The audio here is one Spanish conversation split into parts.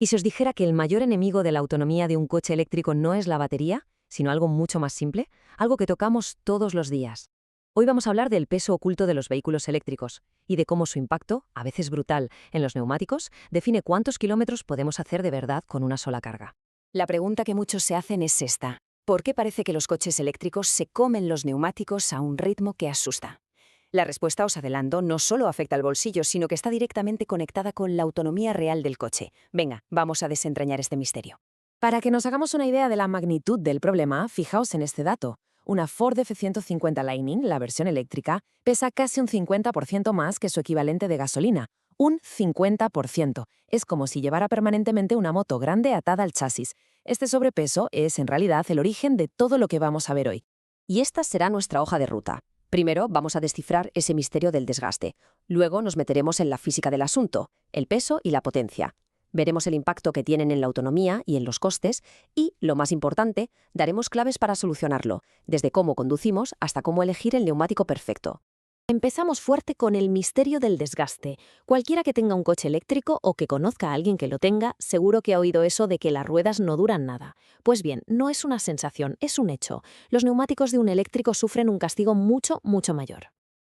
¿Y si os dijera que el mayor enemigo de la autonomía de un coche eléctrico no es la batería, sino algo mucho más simple, algo que tocamos todos los días? Hoy vamos a hablar del peso oculto de los vehículos eléctricos y de cómo su impacto, a veces brutal, en los neumáticos, define cuántos kilómetros podemos hacer de verdad con una sola carga. La pregunta que muchos se hacen es esta: ¿por qué parece que los coches eléctricos se comen los neumáticos a un ritmo que asusta? La respuesta, os adelanto, no solo afecta al bolsillo, sino que está directamente conectada con la autonomía real del coche. Venga, vamos a desentrañar este misterio. Para que nos hagamos una idea de la magnitud del problema, fijaos en este dato. Una Ford F-150 Lightning, la versión eléctrica, pesa casi un 50% más que su equivalente de gasolina. Un 50%. Es como si llevara permanentemente una moto grande atada al chasis. Este sobrepeso es, en realidad, el origen de todo lo que vamos a ver hoy. Y esta será nuestra hoja de ruta. Primero vamos a descifrar ese misterio del desgaste. Luego nos meteremos en la física del asunto, el peso y la potencia. Veremos el impacto que tienen en la autonomía y en los costes y, lo más importante, daremos claves para solucionarlo, desde cómo conducimos hasta cómo elegir el neumático perfecto. Empezamos fuerte con el misterio del desgaste. Cualquiera que tenga un coche eléctrico o que conozca a alguien que lo tenga, seguro que ha oído eso de que las ruedas no duran nada. Pues bien, no es una sensación, es un hecho. Los neumáticos de un eléctrico sufren un castigo mucho, mucho mayor.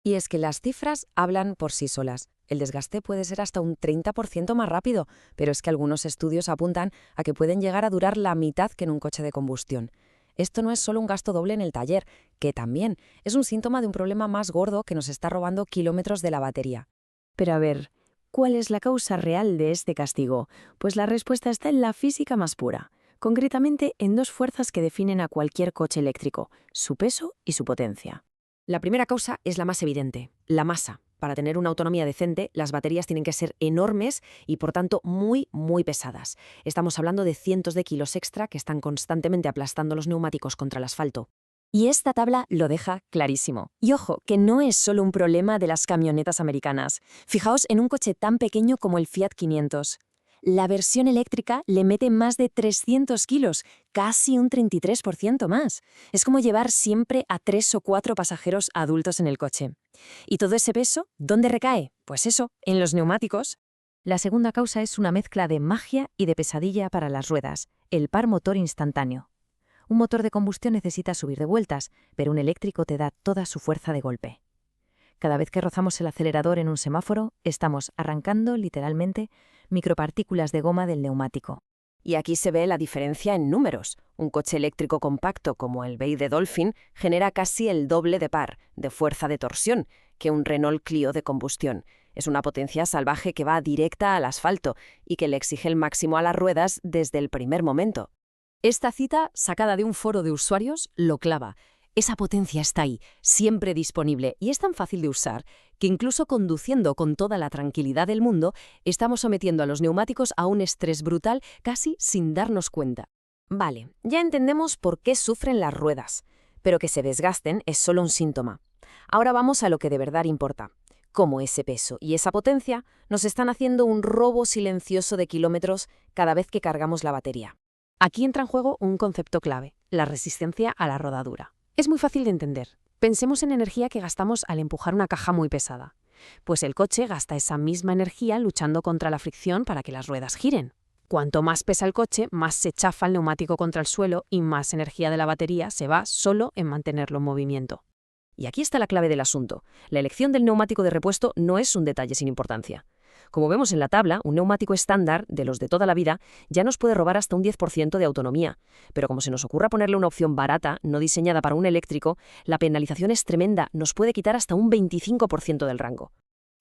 Y es que las cifras hablan por sí solas. El desgaste puede ser hasta un 30% más rápido, pero es que algunos estudios apuntan a que pueden llegar a durar la mitad que en un coche de combustión. Esto no es solo un gasto doble en el taller, que también es un síntoma de un problema más gordo que nos está robando kilómetros de la batería. Pero a ver, ¿cuál es la causa real de este castigo? Pues la respuesta está en la física más pura, concretamente en dos fuerzas que definen a cualquier coche eléctrico: su peso y su potencia. La primera causa es la más evidente, la masa. Para tener una autonomía decente, las baterías tienen que ser enormes y, por tanto, muy, muy pesadas. Estamos hablando de cientos de kilos extra que están constantemente aplastando los neumáticos contra el asfalto. Y esta tabla lo deja clarísimo. Y ojo, que no es solo un problema de las camionetas americanas. Fijaos en un coche tan pequeño como el Fiat 500. La versión eléctrica le mete más de 300 kilos, casi un 33% más. Es como llevar siempre a 3 o 4 pasajeros adultos en el coche. ¿Y todo ese peso, dónde recae? Pues eso, en los neumáticos. La segunda causa es una mezcla de magia y de pesadilla para las ruedas, el par motor instantáneo. Un motor de combustión necesita subir de vueltas, pero un eléctrico te da toda su fuerza de golpe. Cada vez que rozamos el acelerador en un semáforo, estamos arrancando, literalmente, micropartículas de goma del neumático. Y aquí se ve la diferencia en números. Un coche eléctrico compacto como el BYD Dolphin genera casi el doble de par, de fuerza de torsión, que un Renault Clio de combustión. Es una potencia salvaje que va directa al asfalto y que le exige el máximo a las ruedas desde el primer momento. Esta cita, sacada de un foro de usuarios, lo clava. Esa potencia está ahí, siempre disponible, y es tan fácil de usar que incluso conduciendo con toda la tranquilidad del mundo, estamos sometiendo a los neumáticos a un estrés brutal casi sin darnos cuenta. Vale, ya entendemos por qué sufren las ruedas, pero que se desgasten es solo un síntoma. Ahora vamos a lo que de verdad importa: cómo ese peso y esa potencia nos están haciendo un robo silencioso de kilómetros cada vez que cargamos la batería. Aquí entra en juego un concepto clave: la resistencia a la rodadura. Es muy fácil de entender. Pensemos en energía que gastamos al empujar una caja muy pesada. Pues el coche gasta esa misma energía luchando contra la fricción para que las ruedas giren. Cuanto más pesa el coche, más se chafa el neumático contra el suelo y más energía de la batería se va solo en mantenerlo en movimiento. Y aquí está la clave del asunto. La elección del neumático de repuesto no es un detalle sin importancia. Como vemos en la tabla, un neumático estándar, de los de toda la vida, ya nos puede robar hasta un 10% de autonomía. Pero como se nos ocurra ponerle una opción barata, no diseñada para un eléctrico, la penalización es tremenda, nos puede quitar hasta un 25% del rango.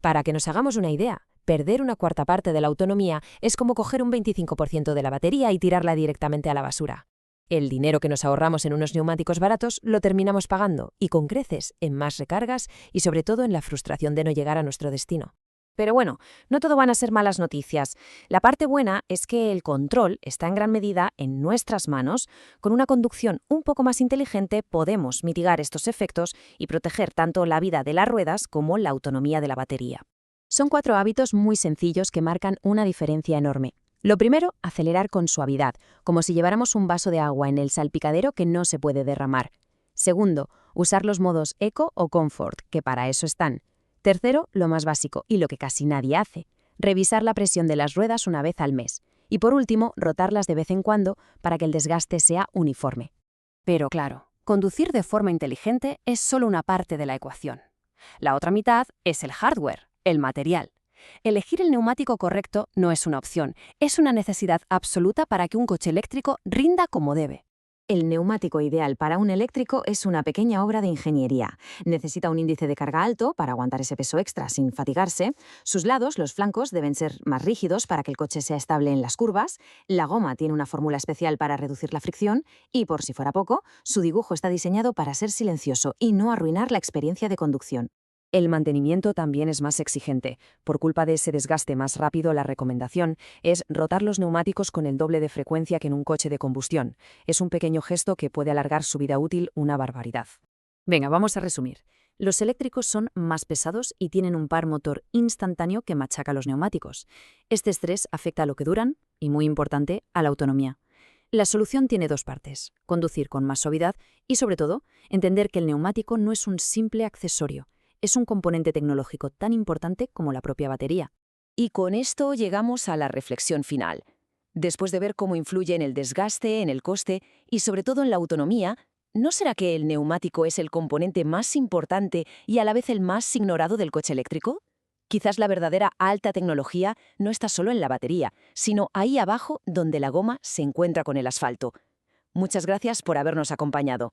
Para que nos hagamos una idea, perder una cuarta parte de la autonomía es como coger un 25% de la batería y tirarla directamente a la basura. El dinero que nos ahorramos en unos neumáticos baratos lo terminamos pagando, y con creces, en más recargas y sobre todo en la frustración de no llegar a nuestro destino. Pero bueno, no todo van a ser malas noticias. La parte buena es que el control está en gran medida en nuestras manos. Con una conducción un poco más inteligente podemos mitigar estos efectos y proteger tanto la vida de las ruedas como la autonomía de la batería. Son 4 hábitos muy sencillos que marcan una diferencia enorme. Lo primero, acelerar con suavidad, como si lleváramos un vaso de agua en el salpicadero que no se puede derramar. Segundo, usar los modos Eco o Comfort, que para eso están. Tercero, lo más básico y lo que casi nadie hace: revisar la presión de las ruedas una vez al mes. Y por último, rotarlas de vez en cuando para que el desgaste sea uniforme. Pero claro, conducir de forma inteligente es solo una parte de la ecuación. La otra mitad es el hardware, el material. Elegir el neumático correcto no es una opción, es una necesidad absoluta para que un coche eléctrico rinda como debe. El neumático ideal para un eléctrico es una pequeña obra de ingeniería. Necesita un índice de carga alto para aguantar ese peso extra sin fatigarse. Sus lados, los flancos, deben ser más rígidos para que el coche sea estable en las curvas. La goma tiene una fórmula especial para reducir la fricción. Y, por si fuera poco, su dibujo está diseñado para ser silencioso y no arruinar la experiencia de conducción. El mantenimiento también es más exigente. Por culpa de ese desgaste más rápido, la recomendación es rotar los neumáticos con el doble de frecuencia que en un coche de combustión. Es un pequeño gesto que puede alargar su vida útil una barbaridad. Venga, vamos a resumir. Los eléctricos son más pesados y tienen un par motor instantáneo que machaca los neumáticos. Este estrés afecta a lo que duran y, muy importante, a la autonomía. La solución tiene dos partes: conducir con más suavidad y, sobre todo, entender que el neumático no es un simple accesorio. Es un componente tecnológico tan importante como la propia batería. Y con esto llegamos a la reflexión final. Después de ver cómo influye en el desgaste, en el coste y sobre todo en la autonomía, ¿no será que el neumático es el componente más importante y a la vez el más ignorado del coche eléctrico? Quizás la verdadera alta tecnología no está solo en la batería, sino ahí abajo donde la goma se encuentra con el asfalto. Muchas gracias por habernos acompañado.